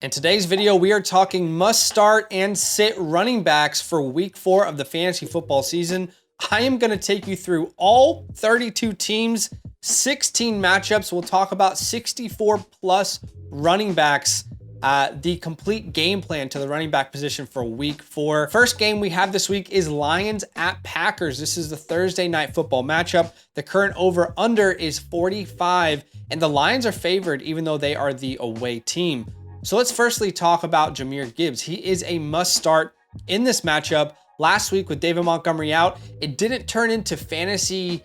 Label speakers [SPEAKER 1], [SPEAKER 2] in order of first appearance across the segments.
[SPEAKER 1] In today's video, we are talking must start and sit running backs for week 4 of the fantasy football season. I am going to take you through all 32 teams, 16 matchups. We'll talk about 64 plus running backs, the complete game plan to the running back position for week 4. First game we have this week is Lions at Packers. This is the Thursday night football matchup. The current over under is 45 and the Lions are favored even though they are the away team. So let's firstly talk about Jahmyr Gibbs. He is a must start in this matchup. Last week with David Montgomery out, it didn't turn into fantasy,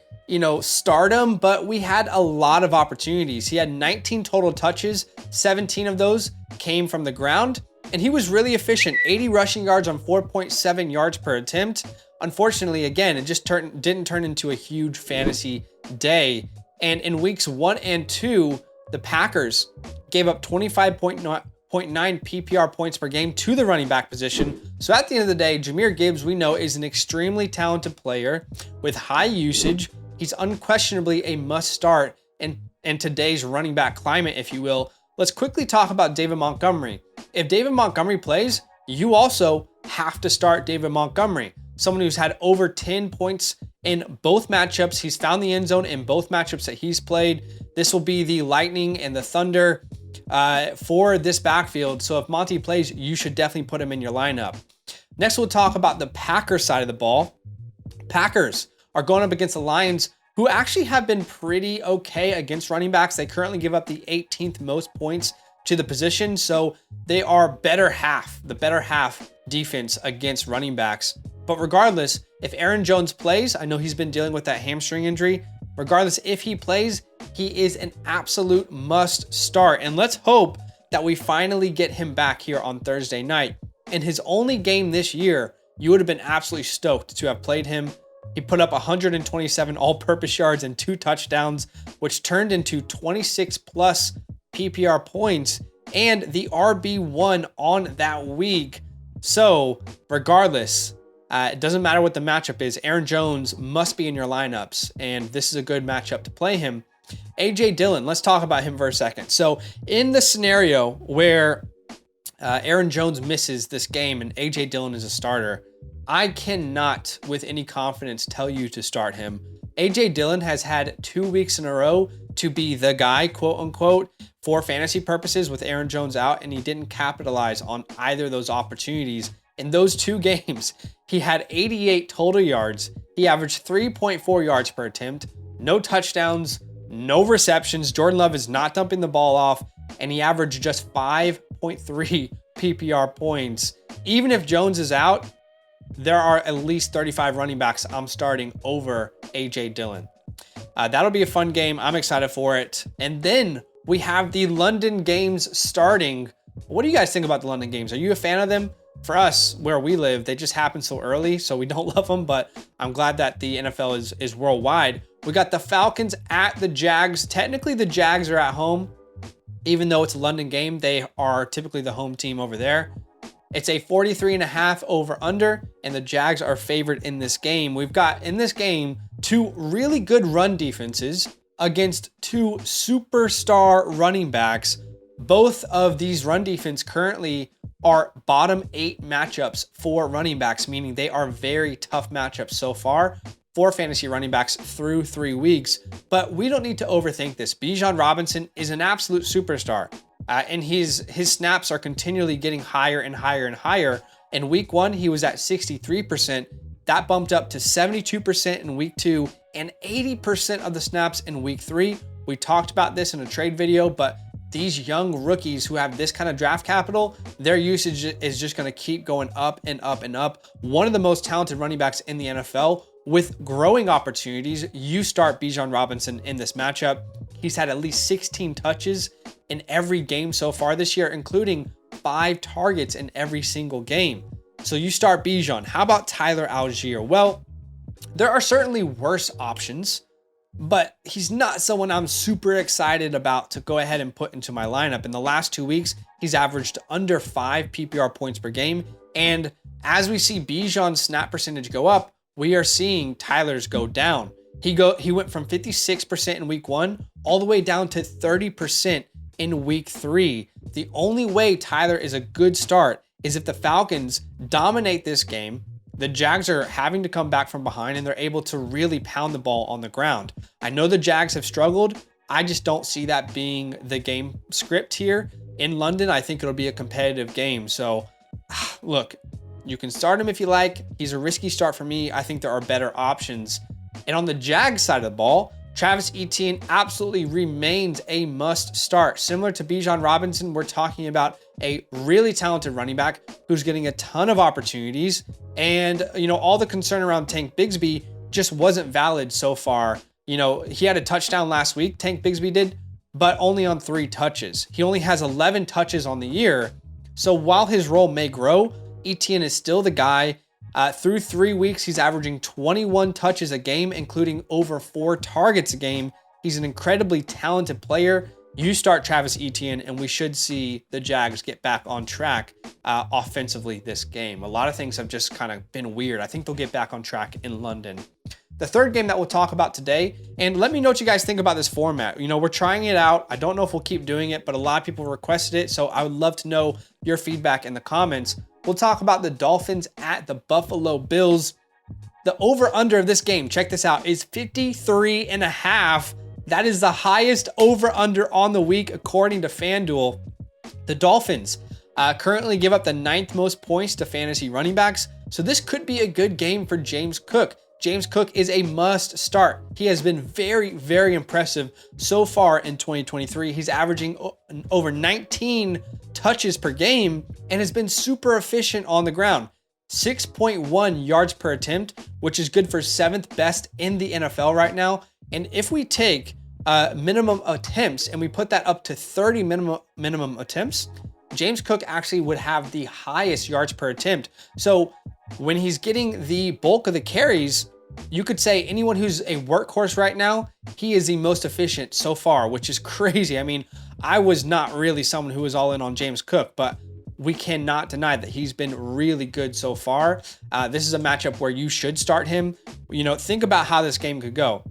[SPEAKER 1] stardom, but we had a lot of opportunities. He had 19 total touches, 17 of those came from the ground, and he was really efficient, 80 rushing yards on 4.7 yards per attempt. Unfortunately, again, it just didn't turn into a huge fantasy day. And in weeks 1 and 2, the Packers gave up 25.9 PPR points per game to the running back position. So at the end of the day, Jahmyr Gibbs, we know, is an extremely talented player with high usage. He's unquestionably a must start in today's running back climate, if you will. Let's quickly talk about David Montgomery. If David Montgomery plays, you also have to start David Montgomery, someone who's had over 10 points in both matchups. He's found the end zone in both matchups that he's played. This will be the Lightning and the Thunder for this backfield. So if Monty plays, you should definitely put him in your lineup. Next, we'll talk about the Packers side of the ball. Packers are going up against the Lions, who actually have been pretty okay against running backs. They currently give up the 18th most points to the position. So they are the better half defense against running backs. But regardless, if Aaron Jones plays, I know he's been dealing with that hamstring injury. Regardless, if he plays, he is an absolute must start. And let's hope that we finally get him back here on Thursday night. In his only game this year, you would have been absolutely stoked to have played him. He put up 127 all-purpose yards and 2 touchdowns, which turned into 26 plus PPR points and the RB1 on that week. So regardless, it doesn't matter what the matchup is. Aaron Jones must be in your lineups, and this is a good matchup to play him. A.J. Dillon, let's talk about him for a second. So in the scenario where Aaron Jones misses this game and A.J. Dillon is a starter, I cannot with any confidence tell you to start him. A.J. Dillon has had 2 weeks in a row to be the guy, quote unquote, for fantasy purposes with Aaron Jones out, and he didn't capitalize on either of those opportunities. In those 2 games, he had 88 total yards. He averaged 3.4 yards per attempt, no touchdowns, no receptions. Jordan Love is not dumping the ball off, and he averaged just 5.3 PPR points. Even if Jones is out, there are at least 35 running backs I'm starting over A.J. Dillon. That'll be a fun game. I'm excited for it. And then we have the London games starting. What do you guys think about the London games? Are you a fan of them? For us, where we live, they just happen so early, so we don't love them, but I'm glad that the NFL is worldwide. We got the Falcons at the Jags. Technically, the Jags are at home. Even though it's a London game, they are typically the home team over there. It's a 43.5 over under, and the Jags are favored in this game. We've got, in this game, 2 really good run defenses against 2 superstar running backs. Both of these run defense currently are bottom 8 matchups for running backs, meaning they are very tough matchups so far for fantasy running backs through 3 weeks. But we don't need to overthink this. Bijan Robinson is an absolute superstar, and his snaps are continually getting higher and higher and higher. In week 1, he was at 63%. That bumped up to 72% in week 2 and 80% of the snaps in week 3. We talked about this in a trade video, but these young rookies who have this kind of draft capital, their usage is just going to keep going up and up and up. One of the most talented running backs in the NFL with growing opportunities. You start Bijan Robinson in this matchup. He's had at least 16 touches in every game so far this year, including 5 targets in every single game. So you start Bijan. How about Tyler Algier? Well, there are certainly worse options, but he's not someone I'm super excited about to go ahead and put into my lineup. In the last 2 weeks, he's averaged under 5 PPR points per game. And as we see Bijan's snap percentage go up, we are seeing Tyler's go down. He went from 56% in week 1 all the way down to 30% in week 3. The only way Tyler is a good start is if the Falcons dominate this game. The Jags are having to come back from behind and they're able to really pound the ball on the ground. I know the Jags have struggled. I just don't see that being the game script here in London. I think it'll be a competitive game. So look, you can start him if you like. He's a risky start for me. I think there are better options. And on the Jags side of the ball, Travis Etienne absolutely remains a must start. Similar to Bijan Robinson, we're talking about a really talented running back who's getting a ton of opportunities. And, all the concern around Tank Bigsby just wasn't valid so far. He had a touchdown last week, Tank Bigsby did, but only on 3 touches. He only has 11 touches on the year. So while his role may grow, Etienne is still the guy. Through 3 weeks, he's averaging 21 touches a game, including over 4 targets a game. He's an incredibly talented player. You start Travis Etienne, and we should see the Jags get back on track offensively this game. A lot of things have just kind of been weird. I think they'll get back on track in London. The third game that we'll talk about today, and let me know what you guys think about this format. We're trying it out. I don't know if we'll keep doing it, but a lot of people requested it, so I would love to know your feedback in the comments. We'll talk about the Dolphins at the Buffalo Bills. The over-under of this game, check this out, is 53.5. That is the highest over-under on the week, according to FanDuel. The Dolphins currently give up the 9th most points to fantasy running backs, so this could be a good game for James Cook. James Cook is a must start. He has been very, very impressive so far in 2023. He's averaging over 19 touches per game and has been super efficient on the ground. 6.1 yards per attempt, which is good for 7th best in the NFL right now. And if we take minimum attempts and we put that up to 30 minimum attempts, James Cook actually would have the highest yards per attempt. So when he's getting the bulk of the carries, you could say anyone who's a workhorse right now, he is the most efficient so far, which is crazy. I mean, I was not really someone who was all in on James Cook, but we cannot deny that he's been really good so far. This is a matchup where you should start him. Think about how this game could go.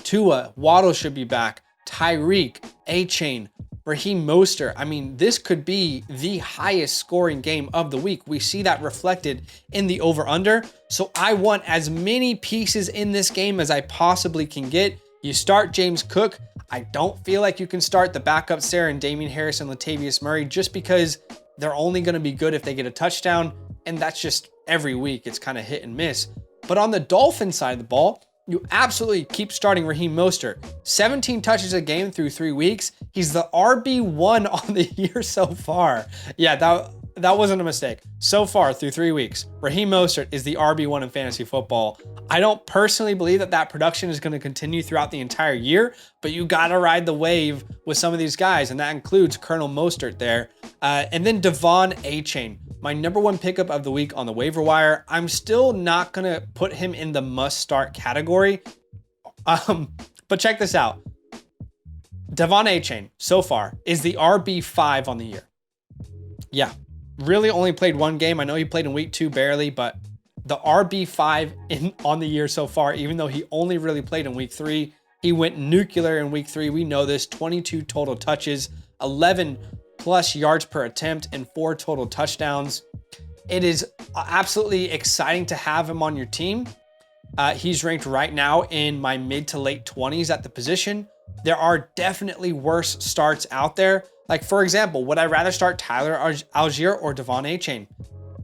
[SPEAKER 1] Tua, Waddle should be back. Tyreek, A-Chain, Raheem Mostert. I mean, this could be the highest scoring game of the week. We see that reflected in the over-under. So I want as many pieces in this game as I possibly can get. You start James Cook. I don't feel like you can start the backups there and Damian Harris and Latavius Murray just because they're only going to be good if they get a touchdown. And that's just every week. It's kind of hit and miss. But on the Dolphins side of the ball, you absolutely keep starting Raheem Mostert. 17 touches a game through 3 weeks. He's the RB1 on the year so far. Yeah, that wasn't a mistake. So far through 3 weeks, Raheem Mostert is the RB1 in fantasy football. I don't personally believe that production is going to continue throughout the entire year, but you got to ride the wave with some of these guys, and that includes Colonel Mostert there. And then Devon A-Chain, my #1 pickup of the week on the waiver wire. I'm still not going to put him in the must-start category, but check this out. Devon A-Chain, so far, is the RB5 on the year. Yeah, really only played 1 game. I know he played in week 2 barely, but the RB5 on the year so far, even though he only really played in week 3, he went nuclear in week 3. We know this, 22 total touches, 11 plus yards per attempt, and 4 total touchdowns. It is absolutely exciting to have him on your team. He's ranked right now in my mid to late 20s at the position. There are definitely worse starts out there. Like, for example, would I rather start Tyler Algier or Devon A-Chain?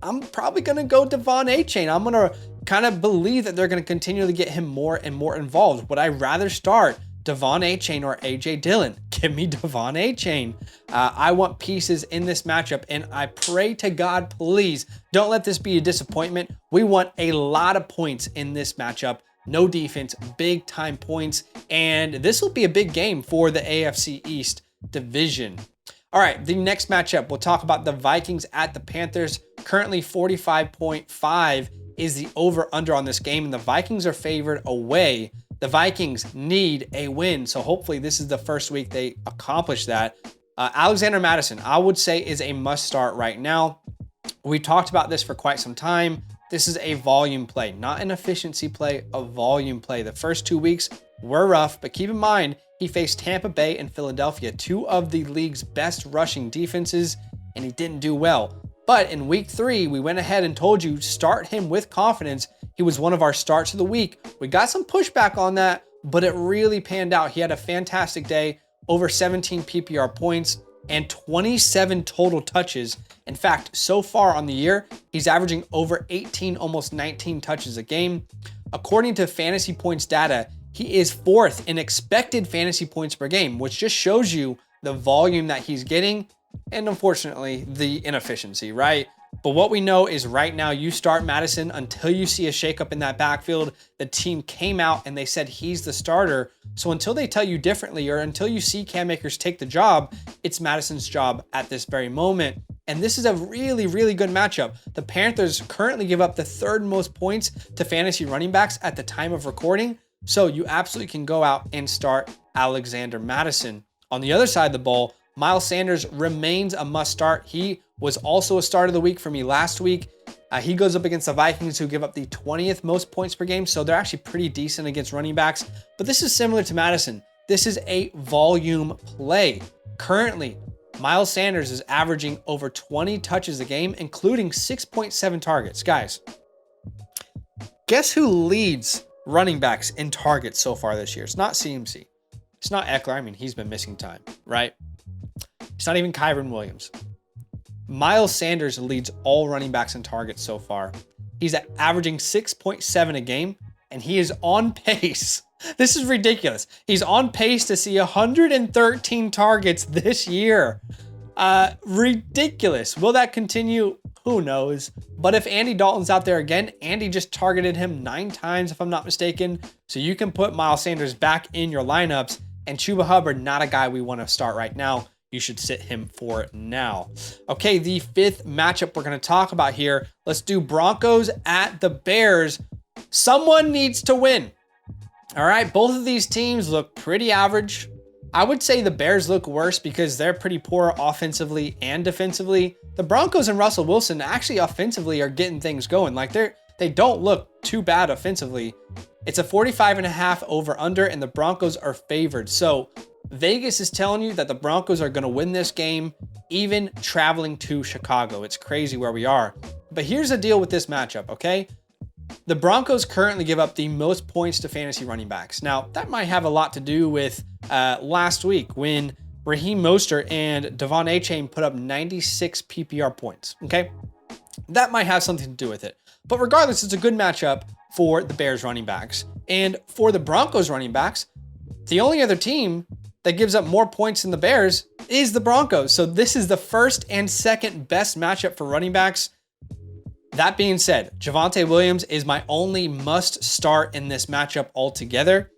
[SPEAKER 1] I'm probably going to go Devon A-Chain. I'm going to kind of believe that they're going to continually get him more and more involved. Would I rather start Devon A-Chain or A.J. Dillon? Give me Devon A-Chain. I want pieces in this matchup, and I pray to God, please don't let this be a disappointment. We want a lot of points in this matchup. No defense, big time points, and this will be a big game for the AFC East division. All right, the next matchup, we'll talk about the Vikings at the Panthers. Currently 45.5 is the over-under on this game, and the Vikings are favored away. The Vikings need a win, so hopefully this is the first week they accomplish that. Alexander Mattison, I would say, is a must-start right now. We talked about this for quite some time. This is a volume play, not an efficiency play, a volume play. The first 2 weeks, were rough, but keep in mind, he faced Tampa Bay and Philadelphia, two of the league's best rushing defenses, and he didn't do well. But in week 3, we went ahead and told you, start him with confidence. He was one of our starts of the week. We got some pushback on that, but it really panned out. He had a fantastic day, over 17 PPR points and 27 total touches. In fact, so far on the year, he's averaging over 18, almost 19 touches a game. According to fantasy points data, he is 4th in expected fantasy points per game, which just shows you the volume that he's getting and unfortunately the inefficiency, right? But what we know is right now you start Madison until you see a shakeup in that backfield. The team came out and they said he's the starter. So until they tell you differently or until you see Cam Akers take the job, it's Madison's job at this very moment. And this is a really, really good matchup. The Panthers currently give up the 3rd most points to fantasy running backs at the time of recording. So you absolutely can go out and start Alexander Madison. On the other side of the ball, Miles Sanders remains a must start. He was also a start of the week for me last week. He goes up against the Vikings, who give up the 20th most points per game. So they're actually pretty decent against running backs. But this is similar to Madison. This is a volume play. Currently, Miles Sanders is averaging over 20 touches a game, including 6.7 targets. Guys, guess who leads running backs in targets so far this year? It's not CMC. It's not Eckler. I mean, he's been missing time, right? It's not even Kyron Williams. Miles Sanders leads all running backs in targets so far. He's averaging 6.7 a game, and he is on pace. This is ridiculous. He's on pace to see 113 targets this year. Ridiculous. Will that continue? Who knows? But if Andy Dalton's out there again, Andy just targeted him 9 times, if I'm not mistaken. So you can put Miles Sanders back in your lineups, and Chuba Hubbard, not a guy we want to start right now. You should sit him for now. Okay, the 5th matchup we're going to talk about here. Let's do Broncos at the Bears. Someone needs to win. All right, both of these teams look pretty average. I would say the Bears look worse because they're pretty poor offensively and defensively. The Broncos and Russell Wilson actually offensively are getting things going. Like they don't look too bad offensively. It's a 45.5 over under, and the Broncos are favored. So Vegas is telling you that the Broncos are going to win this game, even traveling to Chicago. It's crazy where we are. But here's the deal with this matchup, okay? The Broncos currently give up the most points to fantasy running backs. Now, that might have a lot to do with last week when Raheem Mostert and Devon Achane put up 96 PPR points, okay? That might have something to do with it. But regardless, it's a good matchup for the Bears running backs. And for the Broncos running backs, the only other team that gives up more points than the Bears is the Broncos. So this is the 1st and 2nd best matchup for running backs. That being said, Javonte Williams is my only must start in this matchup altogether.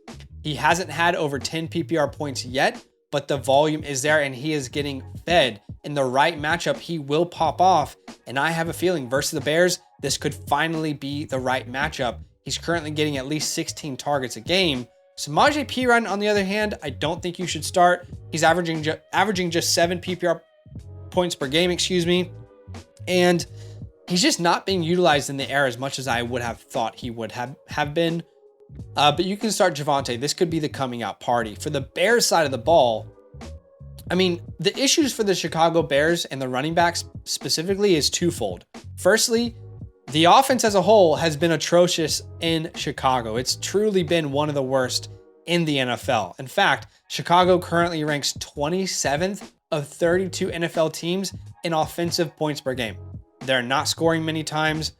[SPEAKER 1] He hasn't had over 10 PPR points yet, but the volume is there and he is getting fed. In the right matchup, he will pop off. And I have a feeling versus the Bears, this could finally be the right matchup. He's currently getting at least 16 targets a game. Samaje Perine, on the other hand, I don't think you should start. He's averaging just 7 PPR points per game, and he's just not being utilized in the air as much as I would have thought he would have been. But you can start Javonte. This could be the coming out party. For the Bears side of the ball, I mean, the issues for the Chicago Bears and the running backs specifically is twofold. Firstly, the offense as a whole has been atrocious in Chicago. It's truly been one of the worst in the NFL. In fact, Chicago currently ranks 27th of 32 NFL teams in offensive points per game. They're not scoring many times.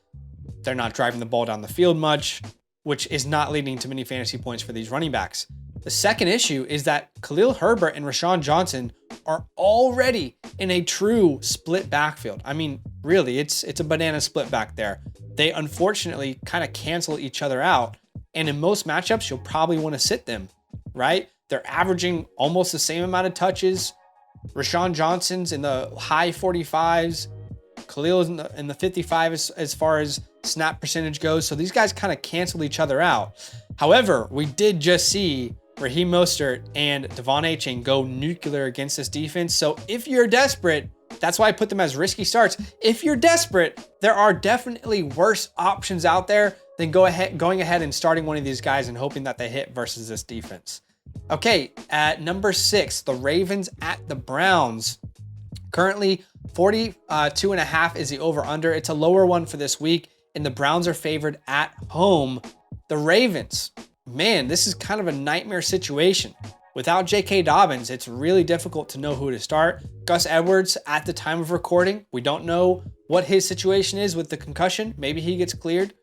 [SPEAKER 1] They're not driving the ball down the field much, which is not leading to many fantasy points for these running backs. The second issue is that Khalil Herbert and Rashawn Johnson are already in a true split backfield. I mean, really, it's a banana split back there. They unfortunately kind of cancel each other out. And in most matchups, you'll probably want to sit them, right? They're averaging almost the same amount of touches. Rashawn Johnson's in the high 45s. Khalil is in the 55 as far as snap percentage goes. So these guys kind of cancel each other out. However, we did just see Raheem Mostert and Devon Achane go nuclear against this defense. So if you're desperate, that's why I put them as risky starts. If you're desperate, there are definitely worse options out there than going ahead and starting one of these guys and hoping that they hit versus this defense. Okay, at number 6, the Ravens at the Browns. Currently, 42.5 is the over-under. It's a lower one for this week, and the Browns are favored at home. The Ravens, man, this is kind of a nightmare situation. Without J.K. Dobbins, it's really difficult to know who to start. Gus Edwards, at the time of recording, we don't know what his situation is with the concussion. Maybe he gets cleared.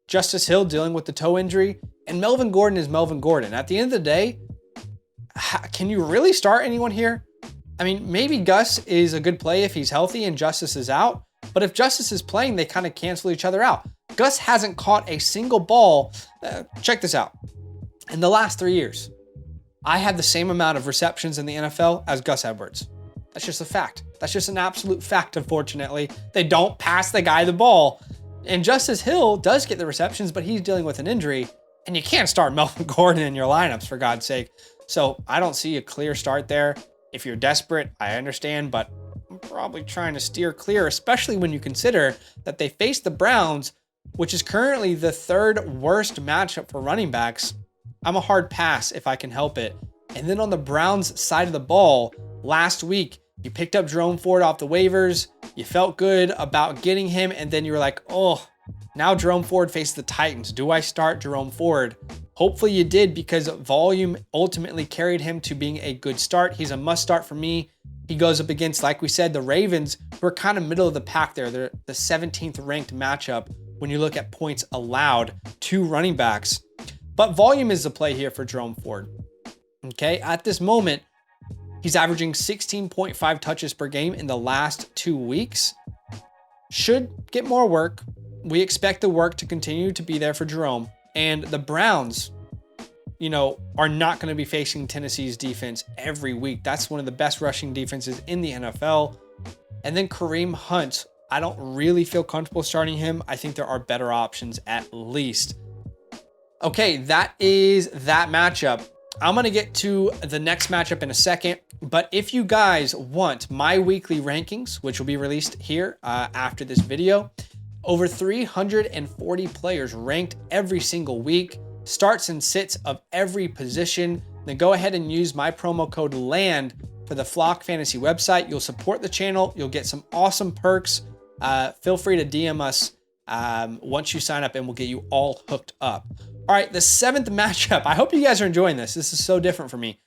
[SPEAKER 1] Justice Hill dealing with the toe injury. And Melvin Gordon is Melvin Gordon. At the end of the day, can you really start anyone here? I mean, maybe Gus is a good play if he's healthy and Justice is out. But if Justice is playing, they kind of cancel each other out. Gus hasn't caught a single ball. Check this out. In the last 3 years, I have the same amount of receptions in the NFL as Gus Edwards. That's just a fact. That's just an absolute fact, unfortunately. They don't pass the guy the ball. And Justice Hill does get the receptions, but he's dealing with an injury. And you can't start Melvin Gordon in your lineups, for God's sake. So I don't see a clear start there. If you're desperate, I understand, but I'm probably trying to steer clear, especially when you consider that they face the Browns, which is currently the 3rd worst matchup for running backs. I'm a hard pass if I can help it. And then on the Browns side of the ball, last week, you picked up Jerome Ford off the waivers. You felt good about getting him. And then you were like, oh, now Jerome Ford faces the Titans. Do I start Jerome Ford? Hopefully you did, because volume ultimately carried him to being a good start. He's a must start for me. He goes up against, like we said, the Ravens, who are kind of middle of the pack there. They're the 17th ranked matchup when you look at points allowed to running backs. But volume is the play here for Jerome Ford. Okay, at this moment, he's averaging 16.5 touches per game in the last 2 weeks. Should get more work. We expect the work to continue to be there for Jerome. And the Browns, are not going to be facing Tennessee's defense every week. That's one of the best rushing defenses in the NFL. And then Kareem Hunt, I don't really feel comfortable starting him. I think there are better options at least. Okay, that is that matchup. I'm going to get to the next matchup in a second, but if you guys want my weekly rankings, which will be released here after this video, over 340 players ranked every single week, starts and sits of every position, then go ahead and use my promo code LAND for the Flock Fantasy website. You'll support the channel. You'll get some awesome perks. Feel free to DM us once you sign up, and we'll get you all hooked up. All right, the 7th matchup. I hope you guys are enjoying this. This is so different for me.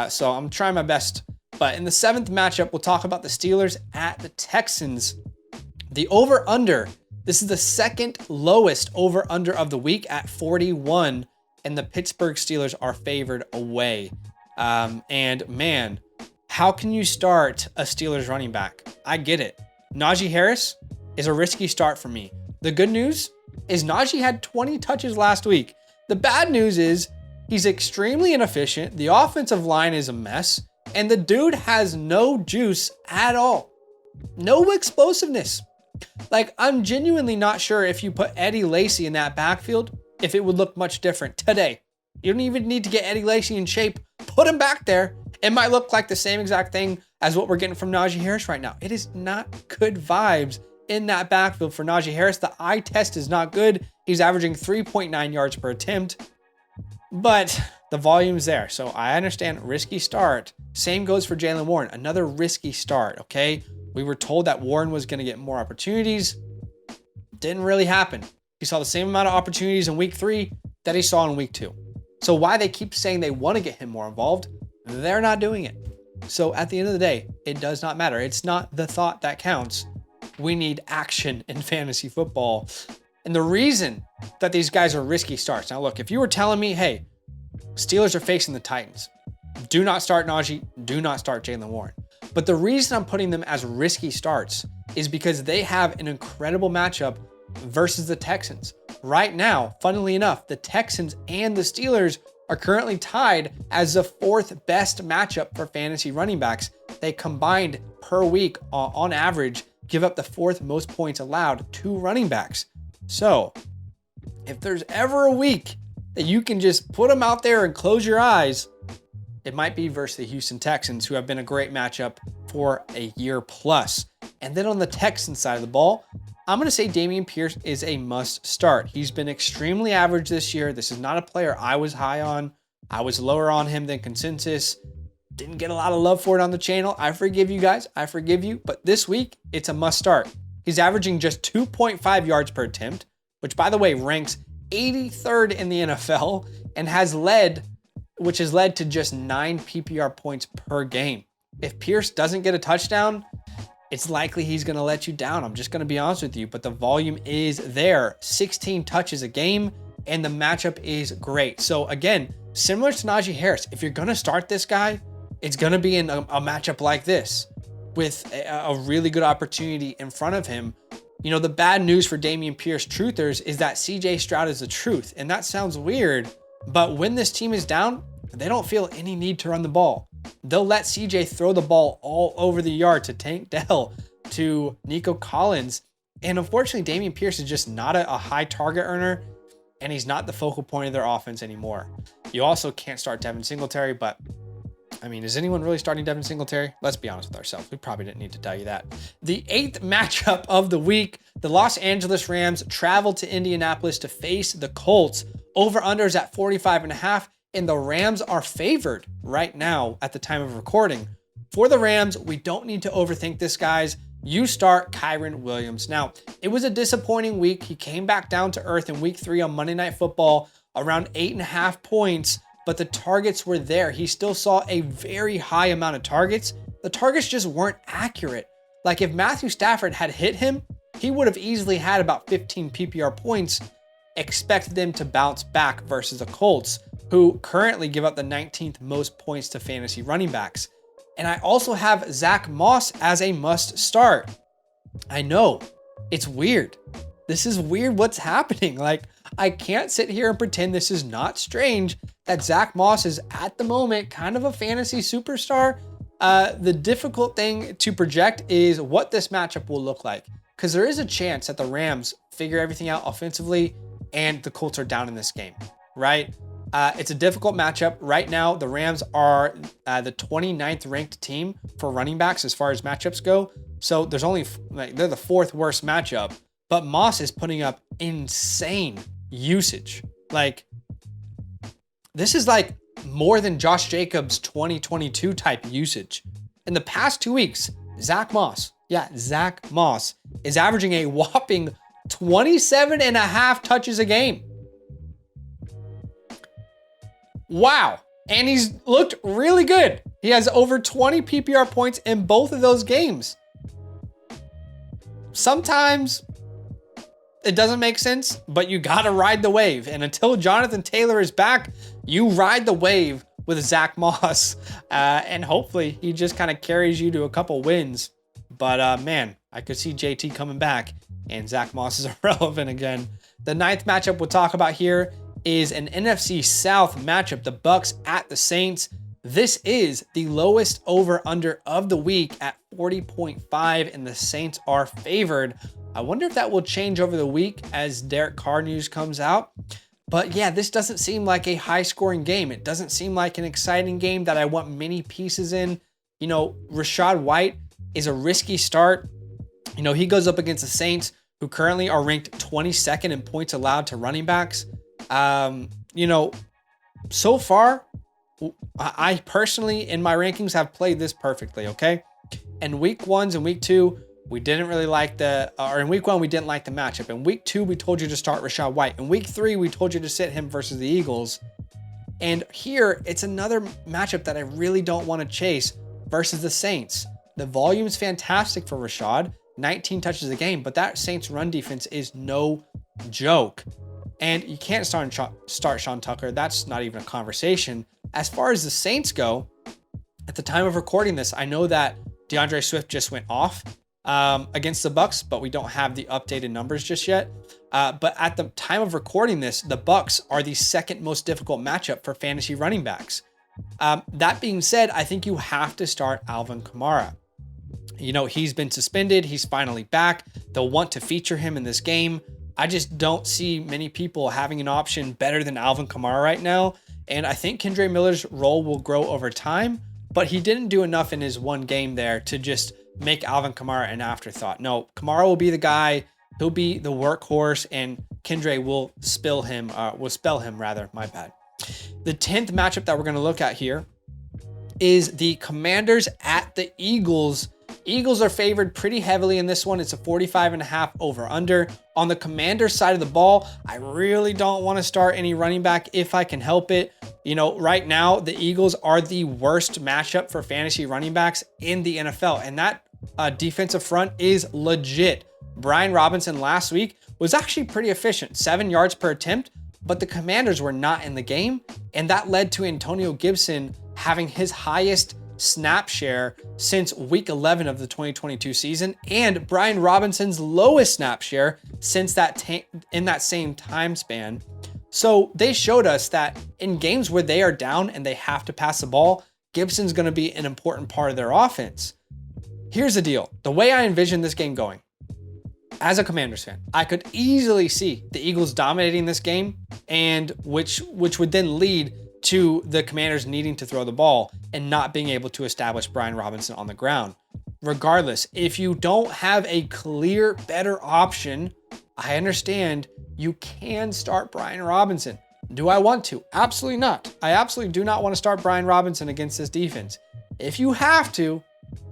[SPEAKER 1] So I'm trying my best. But in the 7th matchup, we'll talk about the Steelers at the Texans. The over-under. This is the 2nd lowest over-under of the week at 41. And the Pittsburgh Steelers are favored away. And man, how can you start a Steelers running back? I get it. Najee Harris is a risky start for me. The good news is Najee had 20 touches last week. The bad news is he's extremely inefficient. The offensive line is a mess, and the dude has no juice at all. No explosiveness. Like, I'm genuinely not sure if you put Eddie Lacy in that backfield, if it would look much different today. You don't even need to get Eddie Lacy in shape. Put him back there. It might look like the same exact thing as what we're getting from Najee Harris right now. It is not good vibes in that backfield for Najee Harris. The eye test is not good. He's averaging 3.9 yards per attempt, but the volume's there. So I understand risky start. Same goes for Jaylen Warren, another risky start, okay? We were told that Warren was going to get more opportunities. Didn't really happen. He saw the same amount of opportunities in week 3 that he saw in week 2. So why they keep saying they want to get him more involved, they're not doing it. So at the end of the day, it does not matter. It's not the thought that counts. We need action in fantasy football. And the reason that these guys are risky starts. Now look, if you were telling me, hey, Steelers are facing the Titans, do not start Najee, do not start Jaylen Warren. But the reason I'm putting them as risky starts is because they have an incredible matchup versus the Texans. Right now, funnily enough, the Texans and the Steelers are currently tied as the 4th best matchup for fantasy running backs. They combined per week on average give up the 4th most points allowed to running backs. So if there's ever a week that you can just put them out there and close your eyes, it might be versus the Houston Texans, who have been a great matchup for a year plus. And then on the Texans side of the ball, I'm going to say Dameon Pierce is a must start. He's been extremely average this year. This is not a player I was high on. I was lower on him than consensus. Didn't get a lot of love for it on the channel. I forgive you guys. I forgive you. But this week, it's a must start. He's averaging just 2.5 yards per attempt, which, by the way, ranks 83rd in the NFL and has led to just 9 PPR points per game. If Pierce doesn't get a touchdown, it's likely he's going to let you down. I'm just going to be honest with you, but the volume is there. 16 touches a game, and the matchup is great. So again, similar to Najee Harris, if you're going to start this guy, it's going to be in a matchup like this with a really good opportunity in front of him. You know, the bad news for Dameon Pierce truthers is that CJ Stroud is the truth. And that sounds weird, but when this team is down, they don't feel any need to run the ball. They'll let CJ throw the ball all over the yard to Tank Dell, to Nico Collins. And unfortunately, Dameon Pierce is just not a high target earner, and he's not the focal point of their offense anymore. You also can't start Devin Singletary, but I mean, is anyone really starting Devin Singletary? Let's be honest with ourselves. We probably didn't need to tell you that. The 8th matchup of the week, the Los Angeles Rams travel to Indianapolis to face the Colts. Over-unders at 45.5, and the Rams are favored right now at the time of recording. For the Rams, we don't need to overthink this, guys. You start Kyren Williams. Now, it was a disappointing week. He came back down to earth in week 3 on Monday Night Football, around 8.5 points, but the targets were there. He still saw a very high amount of targets. The targets just weren't accurate. Like if Matthew Stafford had hit him, he would have easily had about 15 PPR points. Expect them to bounce back versus the Colts, who currently give up the 19th most points to fantasy running backs. And I also have Zach Moss as a must start. I know, it's weird. This is weird what's happening. Like, I can't sit here and pretend this is not strange that Zach Moss is at the moment kind of a fantasy superstar. The difficult thing to project is what this matchup will look like, because there is a chance that the Rams figure everything out offensively and the Colts are down in this game, right? It's a difficult matchup. Right now, the Rams are the 29th ranked team for running backs as far as matchups go. So there's only, they're the 4th worst matchup, but Moss is putting up insane usage. Like, this is like more than Josh Jacobs' 2022 type usage. In the past 2 weeks, Zach Moss is averaging a whopping 27.5 touches a game. Wow. And he's looked really good. He has over 20 PPR points in both of those games. Sometimes it doesn't make sense, but you got to ride the wave. And until Jonathan Taylor is back, you ride the wave with Zach Moss. And hopefully he just kind of carries you to a couple wins. But man, I could see JT coming back and Zach Moss is irrelevant again. The 9th matchup we'll talk about here is an NFC South matchup, the Bucks at the Saints. This is the lowest over-under of the week at 40.5, and the Saints are favored. I wonder if that will change over the week as Derek Carr news comes out. But yeah, this doesn't seem like a high-scoring game. It doesn't seem like an exciting game that I want many pieces in. You know, Rachaad White is a risky start. You know, he goes up against the Saints, who currently are ranked 22nd in points allowed to running backs. You know, so far, I personally, in my rankings, have played this perfectly, okay? In week 1s and week 2, we didn't really like in week 1, we didn't like the matchup. In week 2, we told you to start Rachaad White. In week 3, we told you to sit him versus the Eagles. And here, it's another matchup that I really don't want to chase versus the Saints. The volume's fantastic for Rachaad, 19 touches a game, but that Saints run defense is no joke. And you can't start Sean Tucker. That's not even a conversation. As far as the Saints go, at the time of recording this, I know that DeAndre Swift just went off against the Bucks, but we don't have the updated numbers just yet. But at the time of recording this, the Bucks are the 2nd most difficult matchup for fantasy running backs. That being said, I think you have to start Alvin Kamara. You know, he's been suspended. He's finally back. They'll want to feature him in this game. I just don't see many people having an option better than Alvin Kamara right now. And I think Kendre Miller's role will grow over time, but he didn't do enough in his one game there to just make Alvin Kamara an afterthought. No, Kamara will be the guy he'll be the workhorse, and Kendre will spell him, my bad. The 10th matchup that we're going to look at here is the Commanders at the Eagles. Eagles are favored pretty heavily in this one. It's a 45.5 over under. On the Commanders side of the ball, I really don't want to start any running back if I can help it. You know, right now, the Eagles are the worst matchup for fantasy running backs in the NFL, and that defensive front is legit. Brian Robinson last week was actually pretty efficient, 7 yards per attempt, but the Commanders were not in the game, and that led to Antonio Gibson having his highest snap share since week 11 of the 2022 season, and Brian Robinson's lowest snap share since in that same time span. So they showed us that in games where they are down and they have to pass the ball, Gibson's going to be an important part of their offense. Here's the deal. The way I envision this game going, as a Commanders fan, I could easily see the Eagles dominating this game, and which would then lead to the Commanders needing to throw the ball and not being able to establish Brian Robinson on the ground. Regardless, if you don't have a clear, better option, I understand you can start Brian Robinson. Do I want to? Absolutely not. I absolutely do not want to start Brian Robinson against this defense. If you have to,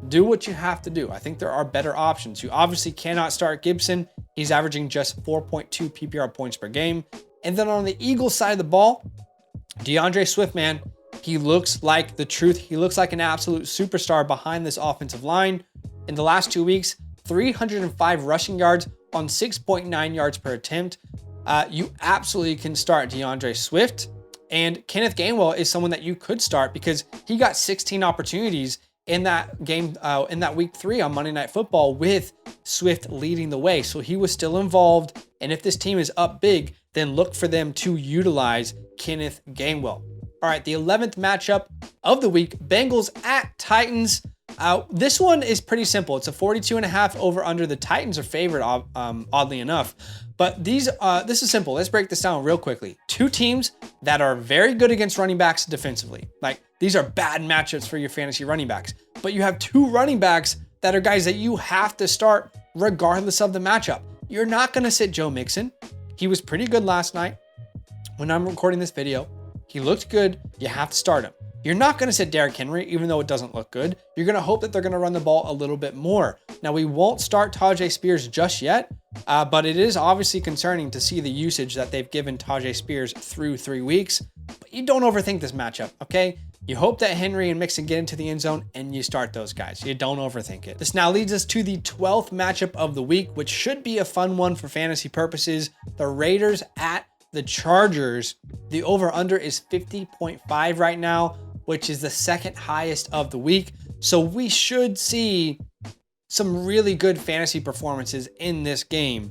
[SPEAKER 1] do what you have to do. I think there are better options. You obviously cannot start Gibson. He's averaging just 4.2 PPR points per game. And then on the Eagles side of the ball, DeAndre Swift, man, he looks like the truth. He looks like an absolute superstar behind this offensive line. In the last 2 weeks, 305 rushing yards on 6.9 yards per attempt. You absolutely can start DeAndre Swift. And Kenneth Gainwell is someone that you could start because he got 16 opportunities in that game, in that week 3 on Monday Night Football with Swift leading the way. So he was still involved. And if this team is up big, then look for them to utilize Kenneth Gainwell. All right, the 11th matchup of the week, Bengals at Titans. This one is pretty simple. It's a 42.5 over under. The Titans are favored, oddly enough. But this is simple. Let's break this down real quickly. Two teams that are very good against running backs defensively. Like, these are bad matchups for your fantasy running backs. But you have two running backs that are guys that you have to start regardless of the matchup. You're not going to sit Joe Mixon. He was pretty good last night when I'm recording this video. He looked good. You have to start him. You're not going to sit Derrick Henry, even though it doesn't look good. You're going to hope that they're going to run the ball a little bit more. Now, we won't start Tajay Spears just yet, but it is obviously concerning to see the usage that they've given Tajay Spears through 3 weeks. But you don't overthink this matchup, okay? You hope that Henry and Mixon get into the end zone and you start those guys. You don't overthink it. This now leads us to the 12th matchup of the week, which should be a fun one for fantasy purposes. The Raiders at the Chargers. The over-under is 50.5 right now, which is the second highest of the week. So we should see some really good fantasy performances in this game.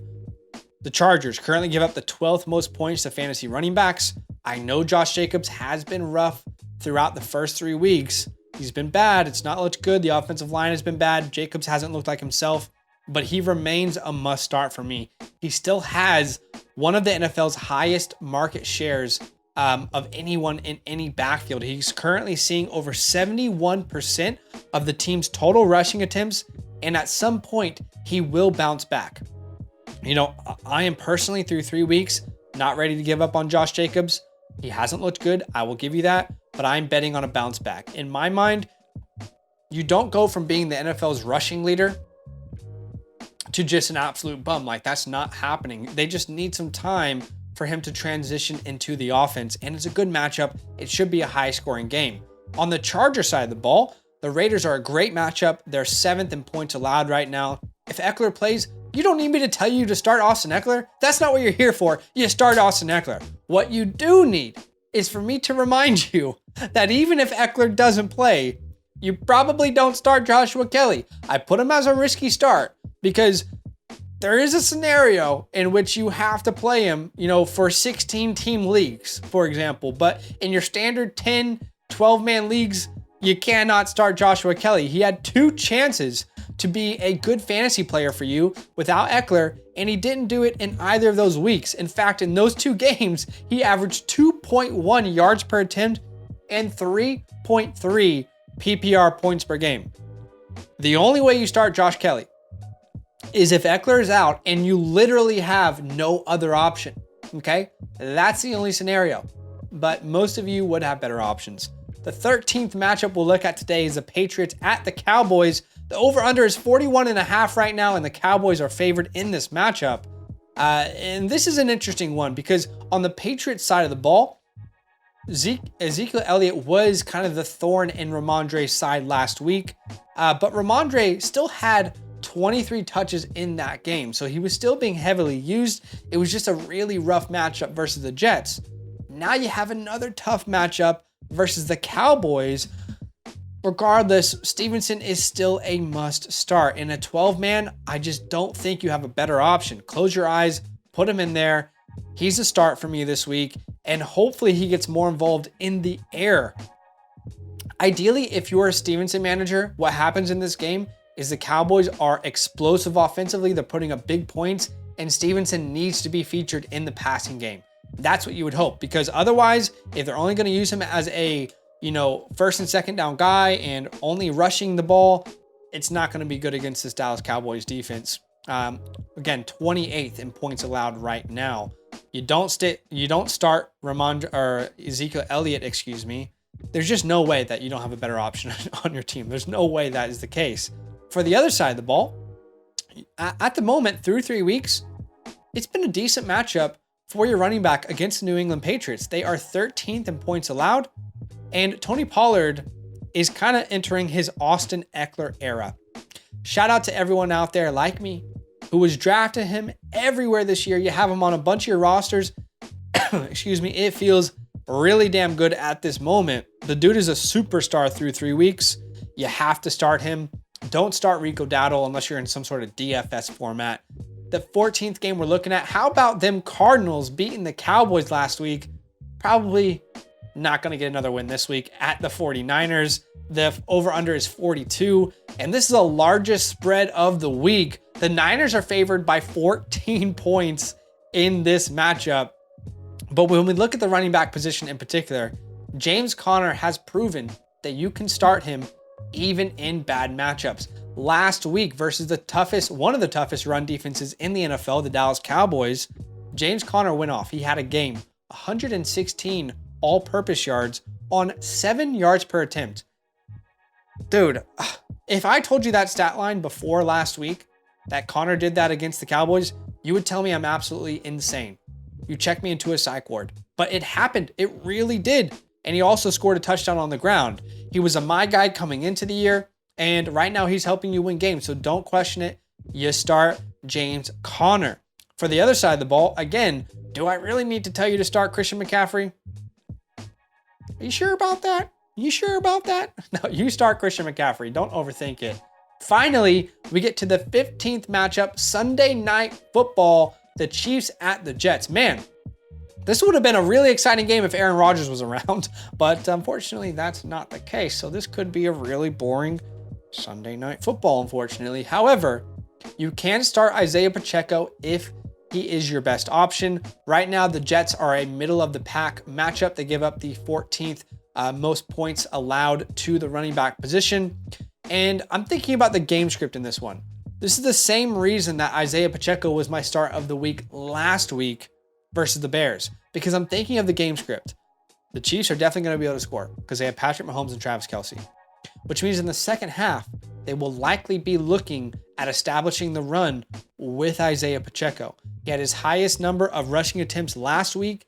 [SPEAKER 1] The Chargers currently give up the 12th most points to fantasy running backs. I know Josh Jacobs has been rough throughout the first 3 weeks. He's been bad. It's not looked good. The offensive line has been bad. Jacobs hasn't looked like himself, but he remains a must start for me. He still has one of the NFL's highest market shares of anyone in any backfield. He's currently seeing over 71% of the team's total rushing attempts, and at some point, he will bounce back. You know, I am personally through 3 weeks not ready to give up on Josh Jacobs. He hasn't looked good. I will give you that, but I'm betting on a bounce back. In my mind, you don't go from being the NFL's rushing leader to just an absolute bum. Like, that's not happening. They just need some time for him to transition into the offense, and it's a good matchup. It should be a high-scoring game. On the Charger side of the ball, the Raiders are a great matchup. They're 7th in points allowed right now. If Eckler plays, you don't need me to tell you to start Austin Eckler. That's not what you're here for. You start Austin Eckler. What you do need is for me to remind you that even if Eckler doesn't play, you probably don't start Joshua Kelly. I put him as a risky start because there is a scenario in which you have to play him, you know, for 16 team leagues, for example. But in your standard 10, 12-man leagues, you cannot start Joshua Kelly. He had 2 chances to be a good fantasy player for you without Eckler, and he didn't do it in either of those weeks. In fact, in those 2 games, he averaged 2.1 yards per attempt and 3.3 PPR points per game. The only way you start Josh Kelly is if Eckler is out and you literally have no other option, okay? That's the only scenario, but most of you would have better options. The 13th matchup we'll look at today is the Patriots at the Cowboys. The over-under is 41.5 right now, and the Cowboys are favored in this matchup. And this is an interesting one because on the Patriots side of the ball, Ezekiel Elliott was kind of the thorn in Ramondre's side last week, but Ramondre still had 23 touches in that game, so he was still being heavily used. It was just a really rough matchup versus the Jets. Now you have another tough matchup versus the Cowboys. Regardless, Stevenson is still a must start. In a 12-man, I just don't think you have a better option. Close your eyes, put him in there. He's a start for me this week, and hopefully he gets more involved in the air. Ideally, if you're a Stevenson manager, what happens in this game is the Cowboys are explosive offensively. They're putting up big points, and Stevenson needs to be featured in the passing game. That's what you would hope, because otherwise, if they're only going to use him as a first and second down guy and only rushing the ball, it's not going to be good against this Dallas Cowboys defense. Again, 28th in points allowed right now. You don't start Ramondre or Ezekiel Elliott, excuse me. There's just no way that you don't have a better option on your team. There's no way that is the case. For the other side of the ball, at the moment, through 3 weeks, it's been a decent matchup for your running back against the New England Patriots. They are 13th in points allowed, and Tony Pollard is kind of entering his Austin Eckler era. Shout out to everyone out there like me who was drafting him everywhere this year. You have him on a bunch of your rosters. Excuse me. It feels really damn good at this moment. The dude is a superstar through 3 weeks. You have to start him. Don't start Rico Dowdle unless you're in some sort of DFS format. The 14th game we're looking at, how about them Cardinals beating the Cowboys last week? Probably not going to get another win this week at the 49ers. The over-under is 42, and this is the largest spread of the week. The Niners are favored by 14 points in this matchup. But when we look at the running back position in particular, James Conner has proven that you can start him even in bad matchups. Last week versus one of the toughest run defenses in the NFL, the Dallas Cowboys, James Conner went off. He had a game, 116 all-purpose yards on 7 yards per attempt. Dude, if I told you that stat line before last week, that Conner did that against the Cowboys, you would tell me I'm absolutely insane. You check me into a psych ward. But it happened. It really did. And he also scored a touchdown on the ground. He was a my guy coming into the year, and right now he's helping you win games. So don't question it. You start James Conner. For the other side of the ball, again, do I really need to tell you to start Christian McCaffrey? Are you sure about that? You sure about that? No, you start Christian McCaffrey. Don't overthink it. Finally, we get to the 15th matchup, Sunday Night Football, the Chiefs at the Jets. Man, this would have been a really exciting game if Aaron Rodgers was around, but unfortunately, that's not the case. So this could be a really boring Sunday Night Football, unfortunately. However, you can start Isaiah Pacheco if he is your best option. Right now, the Jets are a middle-of-the-pack matchup. They give up the 14th most points allowed to the running back position. And I'm thinking about the game script in this one. This is the same reason that Isaiah Pacheco was my start of the week last week versus the Bears, because I'm thinking of the game script. The Chiefs are definitely going to be able to score because they have Patrick Mahomes and Travis Kelce, which means in the second half, they will likely be looking at establishing the run with Isaiah Pacheco. He had his highest number of rushing attempts last week.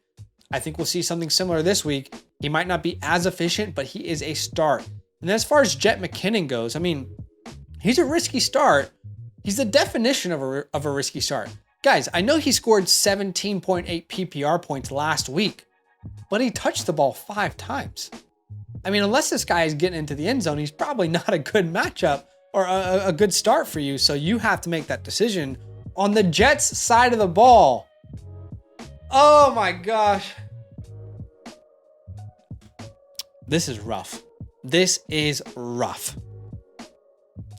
[SPEAKER 1] I think we'll see something similar this week. He might not be as efficient, but he is a start. And as far as Jet McKinnon goes, I mean, he's a risky start. He's the definition of a risky start. Guys, I know he scored 17.8 PPR points last week, but he touched the ball 5 times. I mean, unless this guy is getting into the end zone, he's probably not a good matchup or a good start for you. So you have to make that decision. On the Jets side of the ball, oh my gosh. This is rough. This is rough.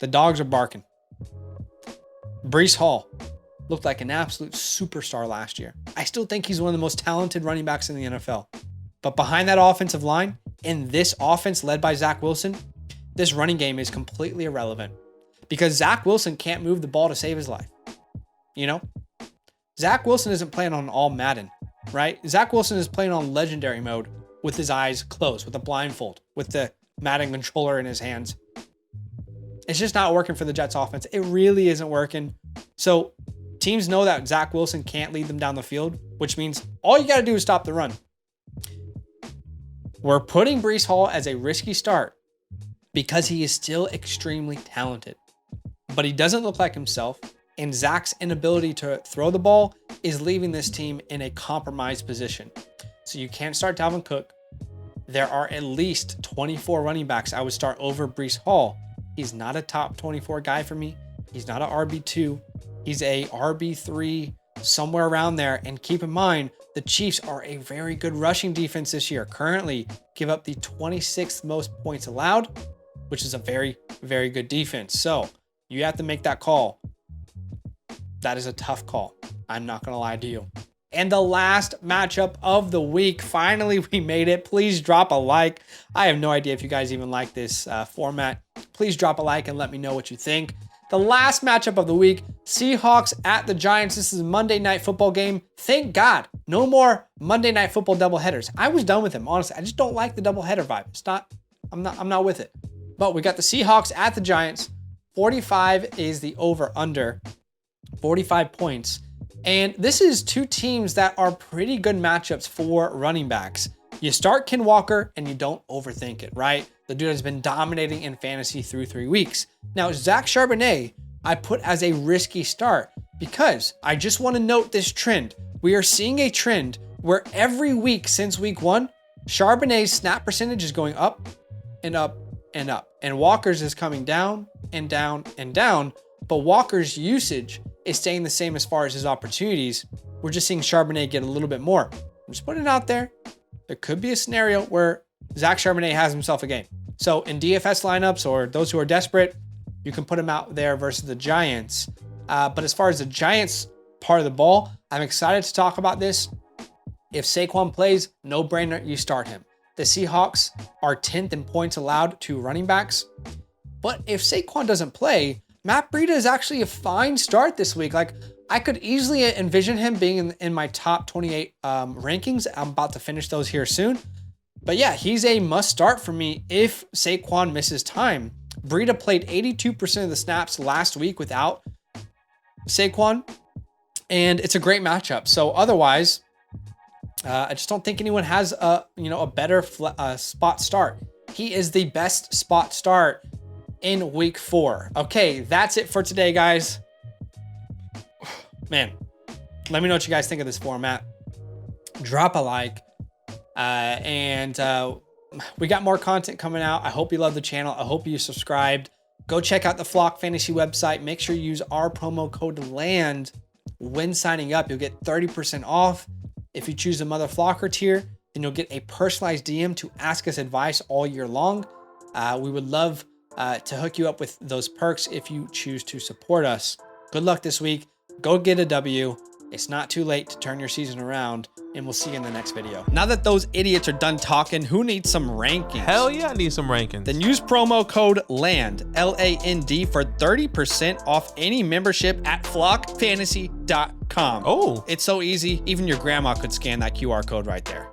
[SPEAKER 1] The dogs are barking. Breece Hall looked like an absolute superstar last year. I still think he's one of the most talented running backs in the NFL. But behind that offensive line, in this offense led by Zach Wilson, this running game is completely irrelevant because Zach Wilson can't move the ball to save his life. you know? Zach Wilson isn't playing on all Madden, right? Zach Wilson is playing on legendary mode with his eyes closed, with a blindfold, with the Madden controller in his hands. It's just not working for the Jets offense. It really isn't working. So teams know that Zach Wilson can't lead them down the field, which means all you got to do is stop the run. We're putting Breece Hall as a risky start because he is still extremely talented, but he doesn't look like himself. And Zach's inability to throw the ball is leaving this team in a compromised position. So you can't start Dalvin Cook. There are at least 24 running backs I would start over Breece Hall. He's not a top 24 guy for me. He's not an RB2. He's a RB3, somewhere around there. And keep in mind, the Chiefs are a very good rushing defense this year. Currently give up the 26th most points allowed, which is a very, very good defense. So you have to make that call. That is a tough call. I'm not going to lie to you. And the last matchup of the week, finally we made it. Please drop a like. I have no idea if you guys even like this format. Please drop a like and let me know what you think. The last matchup of the week, Seahawks at the Giants. This is a Monday Night Football game. Thank God, no more Monday Night Football doubleheaders. I was done with them, honestly. I just don't like the doubleheader vibe. I'm not with it. But we got the Seahawks at the Giants. 45 is the over/under. 45 points. And this is two teams that are pretty good matchups for running backs. You start Ken Walker and you don't overthink it, right? The dude has been dominating in fantasy through 3 weeks. Now, Zach Charbonnet, I put as a risky start because I just want to note this trend. We are seeing a trend where every week since week 1, Charbonnet's snap percentage is going up and up and up. And Walker's is coming down and down and down. But Walker's usage is staying the same as far as his opportunities. We're just seeing Charbonnet get a little bit more. I'm just putting it out there. There could be a scenario where Zach Charbonnet has himself a game. So in DFS lineups or those who are desperate, you can put him out there versus the Giants. But as far as the Giants part of the ball, I'm excited to talk about this. If Saquon plays, no brainer, you start him. The Seahawks are 10th in points allowed to running backs. But if Saquon doesn't play, Matt Breida is actually a fine start this week. Like, I could easily envision him being in my top 28 rankings. I'm about to finish those here soon. But yeah, he's a must start for me if Saquon misses time. Breida played 82% of the snaps last week without Saquon, and it's a great matchup. So otherwise, I just don't think anyone has a better spot start. He is the best spot start in week 4. Okay, that's it for today, guys. Man, let me know what you guys think of this format. Drop a like. And we got more content coming out. I hope you love the channel. I hope you subscribed. Go check out the Flock Fantasy website. Make sure you use our promo code LAND when signing up. You'll get 30% off. If you choose the Mother Flocker tier, then you'll get a personalized DM to ask us advice all year long. We would love to hook you up with those perks if you choose to support us. Good luck this week. Go get a W. It's not too late to turn your season around, and we'll see you in the next video. Now that those idiots are done talking, who needs some rankings?
[SPEAKER 2] Hell yeah, I need some rankings.
[SPEAKER 1] Then use promo code LAND, L-A-N-D, for 30% off any membership at flockfantasy.com.
[SPEAKER 2] Oh.
[SPEAKER 1] It's so easy, even your grandma could scan that QR code right there.